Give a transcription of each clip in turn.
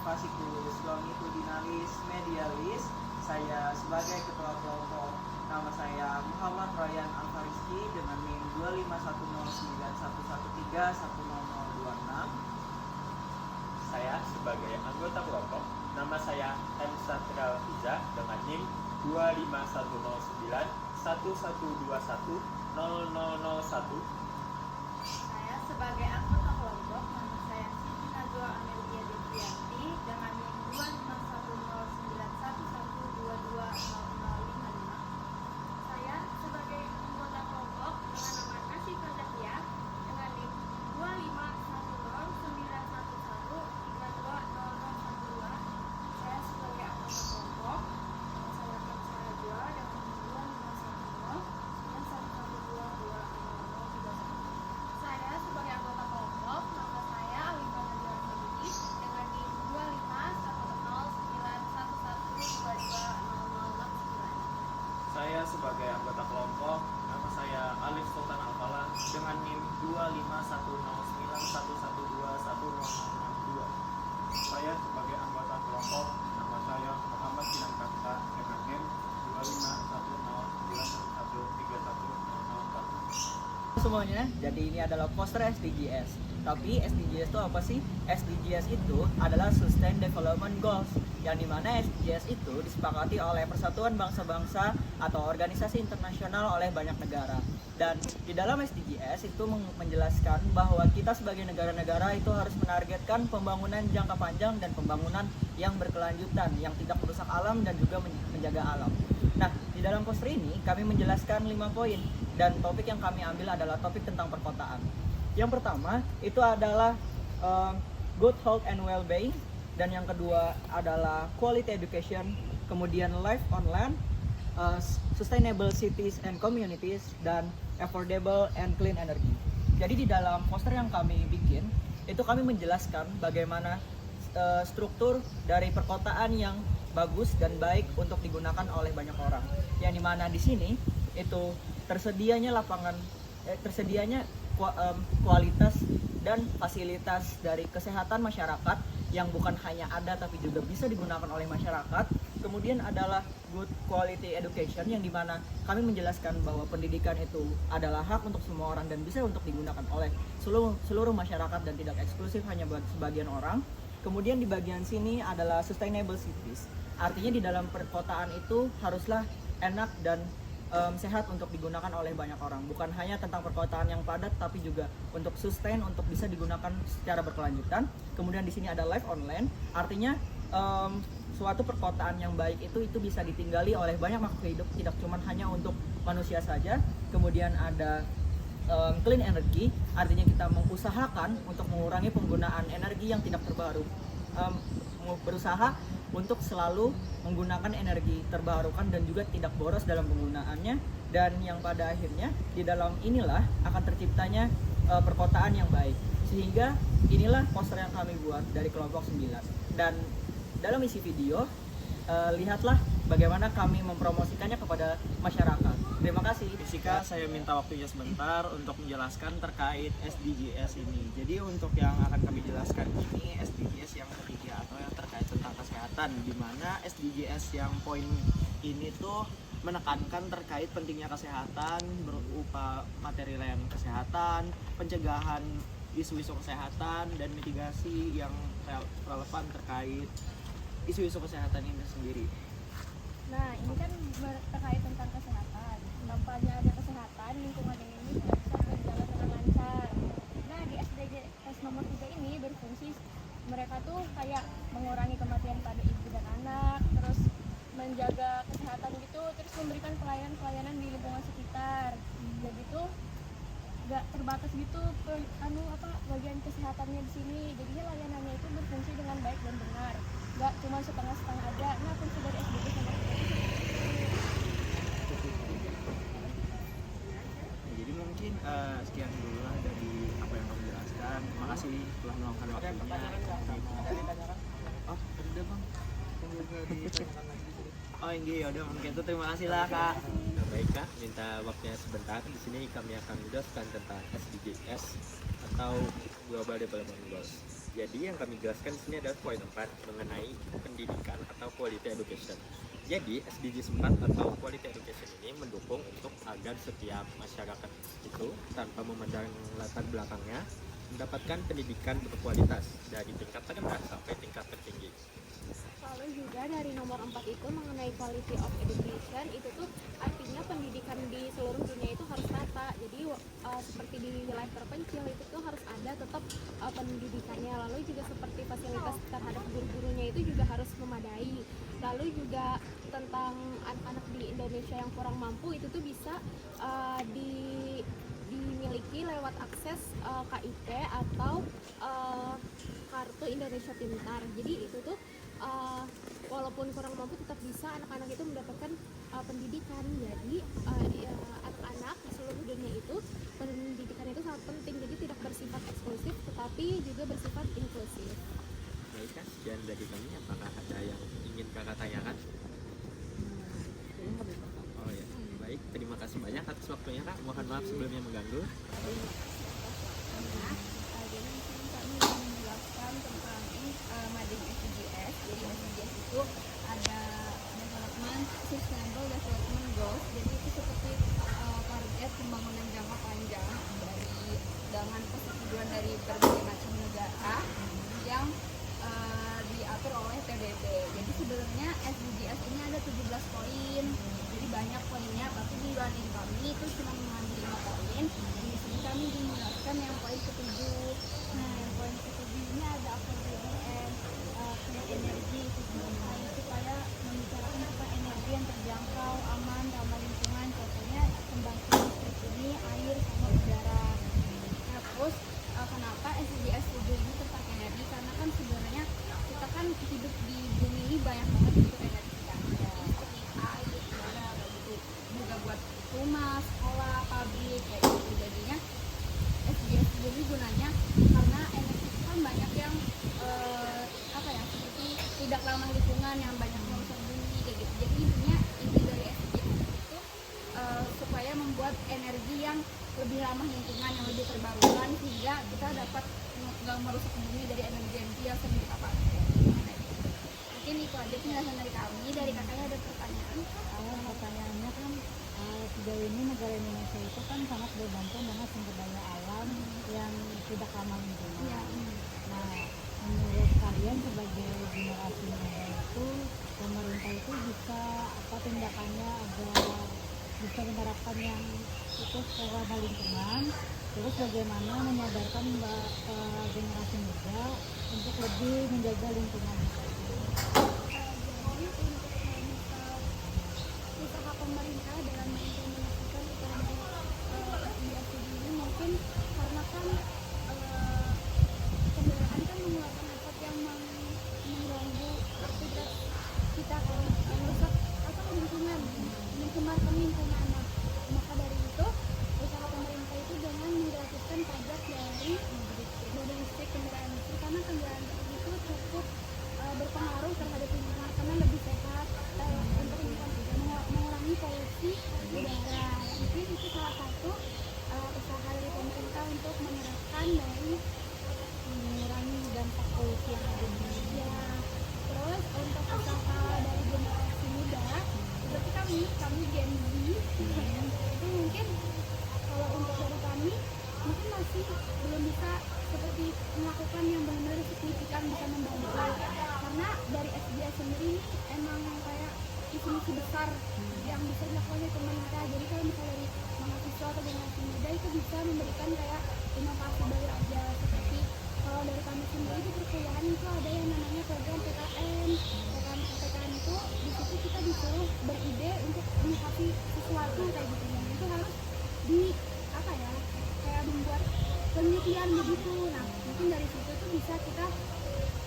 Fasciculus Longitudinalis Medialis. Saya sebagai ketua kelompok. Nama saya Muhammad Ryan Alfariski dengan NIM 2510911310026. Saya sebagai anggota kelompok, nama saya M. Satria Fiza dengan NIM 25191121001. Saya sebagai anggota kelompok, nama saya Siti Najwa Amelia Devianti dengan NIM 2510911220055. Saya sebagai anggota kelompok dengan nama Kasih Fazahia dengan NIM 2510911320012. Saya sebagai anggota kelompok, nama saya Kansa Najwa dengan NIM 2510911220031. Saya sebagai anggota kelompok, nama saya Alifah Nadia Rahmadi dengan NIM 2510911220069. Saya sebagai anggota kelompok, nama saya Alif Sultan Alfala dengan NIM 2510911210062. Saya sebagai anggota kelompok, nama saya Muhammad Sinan Kakta dengan NIM 2510911310004. Semuanya, jadi ini adalah poster SDGs. Tapi SDGs itu apa sih? SDGs itu adalah Sustain Development Goals, yang dimana SDGs itu disepakati oleh Persatuan Bangsa-Bangsa atau organisasi internasional oleh banyak negara. Dan di dalam SDGs itu menjelaskan bahwa kita sebagai negara-negara itu harus menargetkan pembangunan jangka panjang dan pembangunan yang berkelanjutan, yang tidak merusak alam dan juga menjaga alam. Nah, di dalam poster ini kami menjelaskan 5 poin, dan topik yang kami ambil adalah topik tentang perkotaan. Yang pertama itu adalah good health and well-being, dan yang kedua adalah quality education, kemudian life on land, sustainable cities and communities, dan affordable and clean energy. Jadi di dalam poster yang kami bikin itu kami menjelaskan bagaimana struktur dari perkotaan yang bagus dan baik untuk digunakan oleh banyak orang. Yang dimana di sini itu tersedianya kualitas dan fasilitas dari kesehatan masyarakat yang bukan hanya ada tapi juga bisa digunakan oleh masyarakat. Kemudian adalah good quality education, yang dimana kami menjelaskan bahwa pendidikan itu adalah hak untuk semua orang dan bisa untuk digunakan oleh seluruh masyarakat dan tidak eksklusif hanya buat sebagian orang. Kemudian di bagian sini adalah sustainable cities, artinya di dalam perkotaan itu haruslah enak dan sehat untuk digunakan oleh banyak orang. Bukan hanya tentang perkotaan yang padat, tapi juga untuk sustain, untuk bisa digunakan secara berkelanjutan. Kemudian di sini ada life on land, artinya suatu perkotaan yang baik itu bisa ditinggali oleh banyak makhluk hidup, tidak cuma hanya untuk manusia saja. Kemudian ada clean energy, artinya kita mengusahakan untuk mengurangi penggunaan energi yang tidak terbaru, berusaha untuk selalu menggunakan energi terbarukan dan juga tidak boros dalam penggunaannya. Dan yang pada akhirnya di dalam inilah akan terciptanya perkotaan yang baik. Sehingga inilah poster yang kami buat dari kelompok 9. Dan dalam isi video lihatlah bagaimana kami mempromosikannya kepada masyarakat. Terima kasih. Jessica, saya minta waktunya sebentar untuk menjelaskan terkait SDGs ini. Jadi untuk yang akan kami jelaskan ini SDGs yang ketiga atau yang terkait tentang kesehatan, di mana SDGs yang poin ini tuh menekankan terkait pentingnya kesehatan berupa materi layanan kesehatan, pencegahan isu-isu kesehatan, dan mitigasi yang relevan terkait isu-isu kesehatan ini sendiri. Nah, ini kan terkait tentang kesehatan. Tanpanya ada kesehatan, lingkungan yang ini tidak bisa berjalan dengan lancar. Nah, di SDGs nomor 3 ini berfungsi mereka tuh kayak mengurangi kematian pada ibu dan anak, terus menjaga kesehatan gitu, terus memberikan pelayanan di lingkungan sekitar. Jadi tuh gak terbatas gitu ke bagian kesehatannya di sini. Jadinya layanannya itu berfungsi dengan baik dan benar, gak cuma setengah-setengah aja. Nah, fungsi dari SDGs nomor 3 itu Jadi mungkin sekian dulu lah dari apa yang kamu jelaskan. Makasih telah meluangkan waktunya. Oh, udah bang. Oh, iya, udah mungkin itu. Terima kasih lah kak. Baik kak, minta waktunya sebentar. Di sini kami akan menjelaskan tentang SDGs atau Global Development Goals. Jadi yang kami jelaskan di sini adalah poin 4 mengenai pendidikan atau quality education. Jadi SDGs 4 atau quality education ini mendukung untuk agar setiap masyarakat itu tanpa memandang latar belakangnya mendapatkan pendidikan berkualitas dari tingkat terendah sampai tingkat tertinggi. Lalu juga dari nomor 4 itu mengenai quality of education, itu tuh artinya pendidikan di seluruh dunia itu harus rata. Jadi seperti di wilayah terpencil itu tuh harus ada tetap pendidikannya. Lalu juga seperti fasilitas terhadap guru-gurunya itu juga harus memadai. Lalu juga tentang anak-anak di Indonesia yang kurang mampu itu tuh bisa dimiliki lewat akses KIP atau kartu Indonesia Pintar. Jadi itu tuh walaupun kurang mampu tetap bisa anak-anak itu mendapatkan pendidikan. Jadi ya, anak-anak di seluruh dunia itu pendidikan itu sangat penting. Jadi tidak bersifat eksklusif tetapi juga bersifat inklusif. Baik, sekian dari kami. Apakah ada yang ingin kakak tanyakan? Oh ya, baik. Terima kasih banyak atas waktunya kak. Mohon maaf sebelumnya mengganggu. Jadi di sini kami ingin menjelaskan tentang Mading SDGs. Jadi SDGs itu ada Sustainable Development Goals. Jadi itu seperti target pembangunan jangka panjang dengan persetujuan dari berbagai macam negara yang diatur oleh PBB. Jadi sebenarnya SDGs ini ada 17 poin. Jadi banyak poinnya, tapi di banding kami itu cuma mengambil 5 poin. Di sini kami menjelaskan yang poin ke-7. Nah, yang poin ke-7 ini ada affordable and clean energy, supaya membicarakan tentang energi yang terjangkau, aman, ramah lingkungan. Contohnya pembangkit listrik ini, air sama udara. Nah, terus kenapa SDGs 7 ini tentang energi? Karena kan sebenarnya kita kan hidup di bumi ini banyak banget itu energi kan, ya, seperti air, udara, kayak gitu. Juga buat rumah, sekolah, pabrik, kayak gitu. Jadinya SDGs ini gunanya karena energi itu kan banyak yang seperti tidak ramah lingkungan, yang banyak merusak bumi kayak gitu. Jadi intinya inti dari SDGs itu supaya membuat energi yang lebih ramah lingkungan, yang lebih terbarukan, sehingga kita dapat nggak merusak bumi dari energi yang sering kita pakai. Mungkin itu aja penjelasan dari kami. Dari kakaknya ada pertanyaan? Pertanyaannya kan sejauh ini negara Indonesia itu kan sangat bergantung dengan sumber daya alam yang tidak ramah lingkungan. Iya. Nah, menurut kalian sebagai generasi muda itu, pemerintah itu bisa apa tindakannya agar bisa menerapkan yang itu ramah lingkungan? Terus bagaimana menyadarkan generasi muda untuk lebih menjaga lingkungan? Jadi untuk usaha pemerintah dalam mengimplementasikan usaha dari SDGs ini mungkin karena kan kendaraan kan mengeluarkan asap yang mengganggu aktivitas kita kan, merusak lingkungan, mencemarkan lingkungan. Maka dari itu usaha pemerintah itu dengan menggratiskan pajak dari mobil listrik, kendaraan listrik, karena kendaraan listrik itu cukup berpengaruh terhadap lingkungan karena lebih sehat untuk lingkungan juga, mengurangi polusi udara. Mungkin itu salah satu usaha dari pemerintah untuk menerapkan dari Mengurangi dampak polusi yang ada di ya. Terus untuk usaha dari generasi muda seperti kami Gen Z itu mungkin kalau untuk dari kami mungkin masih belum bisa seperti melakukan yang benar-benar signifikan bisa membantu, karena dari SDGs sendiri emang kayak misi besar yang bisa dilakukan oleh pemerintah. Jadi kalau misalnya dari mahasiswa atau generasi muda itu bisa memberikan kayak inovasi baru aja. Seperti kalau dari kami sendiri di perkuliahan itu ada yang namanya program PKN. PKN itu di situ kita disuruh beride untuk inovasi sesuatu kayak gitu. Yang itu harus di kayak membuat penelitian begitu. Nah, mungkin dari situ tuh bisa kita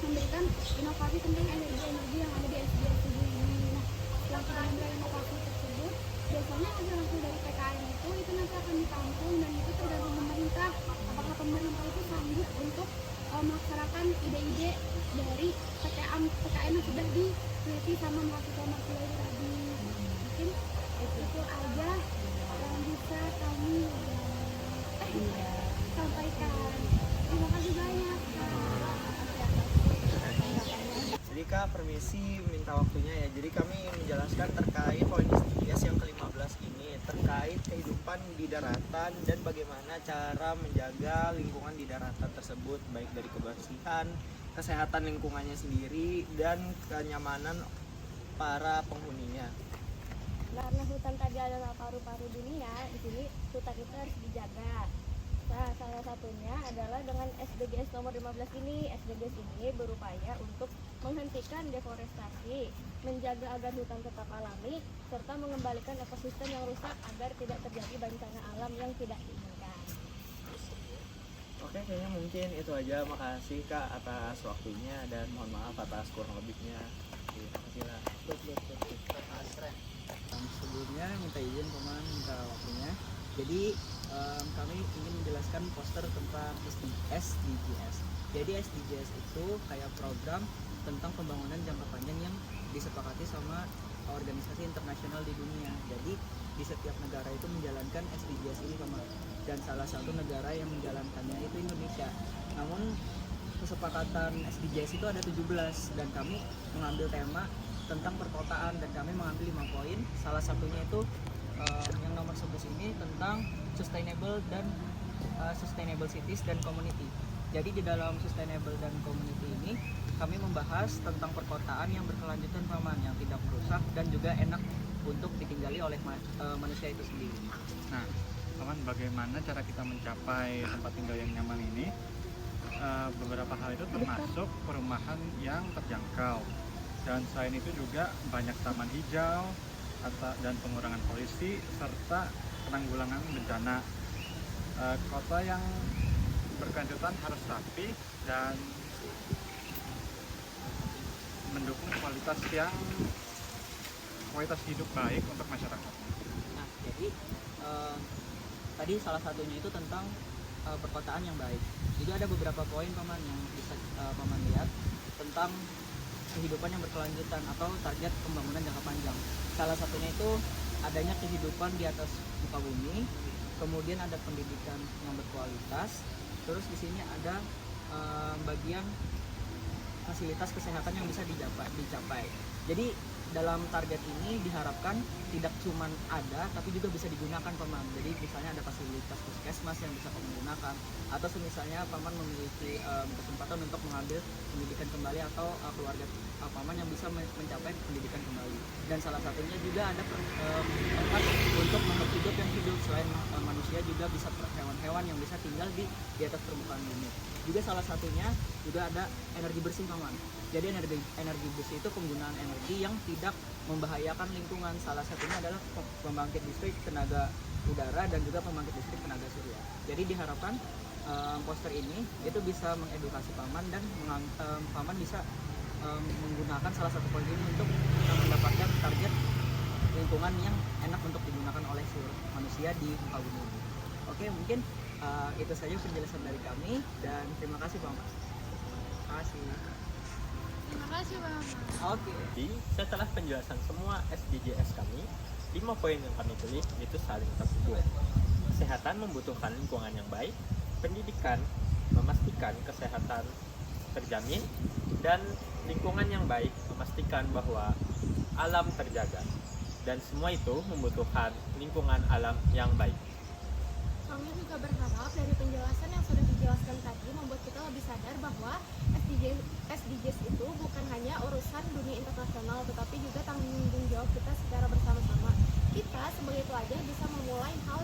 memberikan inovasi tentang energi yang ada di SDGs 7 ini. Nah, setelah kita memberikan inovasi tersebut, biasanya hasil dari PKN itu nanti akan ditampung dan itu tergantung pemerintah. Apakah pemerintah itu sanggup untuk melaksanakan ide-ide dari PKN yang sudah diteliti sama mahasiswa-mahasiswa itu tadi. Mungkin itu aja yang bisa kami sampaikan. Terima kasih banyak Kak. Jadi Kak, permisi minta waktunya ya. Jadi kami ingin menjelaskan terkait poin SDGs yang ke-15 ini terkait kehidupan di daratan dan bagaimana cara menjaga lingkungan di daratan tersebut, baik dari kebersihan, kesehatan lingkungannya sendiri, dan kenyamanan para penghuninya. Karena hutan tadi adalah paru-paru dunia, di sini hutan itu harus dijaga. Nah, salah satunya adalah dengan SDGs nomor 15 ini. SDGs ini berupaya untuk menghentikan deforestasi, menjaga agar hutan tetap alami, serta mengembalikan ekosistem yang rusak agar tidak terjadi bencana alam yang tidak diinginkan. Oke, kayaknya mungkin itu aja. Makasih Kak atas waktunya dan mohon maaf atas kurang lebihnya. Terima kasih lah. Sebelumnya minta izin Paman, minta waktunya. Jadi kami ingin menjelaskan poster tentang SDGs. Jadi SDGs itu kayak program tentang pembangunan jangka panjang yang disepakati sama organisasi internasional di dunia. Jadi di setiap negara itu menjalankan SDGs ini Paman. Dan salah satu negara yang menjalankannya itu Indonesia. Namun kesepakatan SDGs itu ada 17 dan kami mengambil tema tentang perkotaan dan kami mengambil 5 poin. Salah satunya itu yang nomor 11 ini tentang sustainable cities dan community. Jadi di dalam sustainable dan community ini kami membahas tentang perkotaan yang berkelanjutan Paman, yang tidak merusak dan juga enak untuk ditinggali oleh manusia itu sendiri. Nah, Paman, bagaimana cara kita mencapai tempat tinggal yang nyaman ini? Beberapa hal itu termasuk perumahan yang terjangkau, dan selain itu juga banyak taman hijau dan pengurangan polusi serta penanggulangan bencana. Kota yang berkelanjutan harus rapi dan mendukung kualitas hidup baik untuk masyarakat. Nah, jadi tadi salah satunya itu tentang perkotaan yang baik. Juga ada beberapa poin Paman yang bisa Paman lihat tentang kehidupan yang berkelanjutan atau target pembangunan jangka panjang. Salah satunya itu adanya kehidupan di atas muka bumi, kemudian ada pendidikan yang berkualitas, terus di sini ada bagian fasilitas kesehatan yang bisa dicapai. Jadi dalam target ini diharapkan tidak cuma ada tapi juga bisa digunakan Paman. Jadi misalnya ada fasilitas puskesmas yang bisa Paman gunakan, atau misalnya Paman memiliki kesempatan untuk mengambil pendidikan kembali, atau keluarga Paman yang bisa mencapai pendidikan kembali. Dan salah satunya juga ada tempat untuk makhluk hidup yang hidup selain manusia, juga bisa hewan-hewan yang bisa tinggal di atas permukaan bumi. Juga salah satunya juga ada energi bersih Paman. Jadi energi bersih itu penggunaan energi yang tidak membahayakan lingkungan. Salah satunya adalah pembangkit listrik tenaga udara dan juga pembangkit listrik tenaga surya. Jadi diharapkan poster ini itu bisa mengedukasi Paman dan Paman bisa menggunakan salah satu poin ini untuk mendapatkan target lingkungan yang enak untuk digunakan oleh seluruh manusia di muka bumi ini. Oke, mungkin itu saja penjelasan dari kami dan terima kasih Paman. Terima kasih. Terima kasih Bapak. Oke. Jadi setelah penjelasan semua SDGs kami, 5 poin yang kami tulis itu saling terhubung. Kesehatan membutuhkan lingkungan yang baik, pendidikan memastikan kesehatan terjamin, dan lingkungan yang baik memastikan bahwa alam terjaga. Dan semua itu membutuhkan lingkungan alam yang baik. Kami juga berharap dari penjelasan yang sudah dijelaskan tadi membuat kita lebih sadar bahwa SDGs itu bukan hanya urusan dunia internasional, tetapi juga tanggung jawab kita secara bersama-sama. Kita sebagai pelajar bisa memulai hal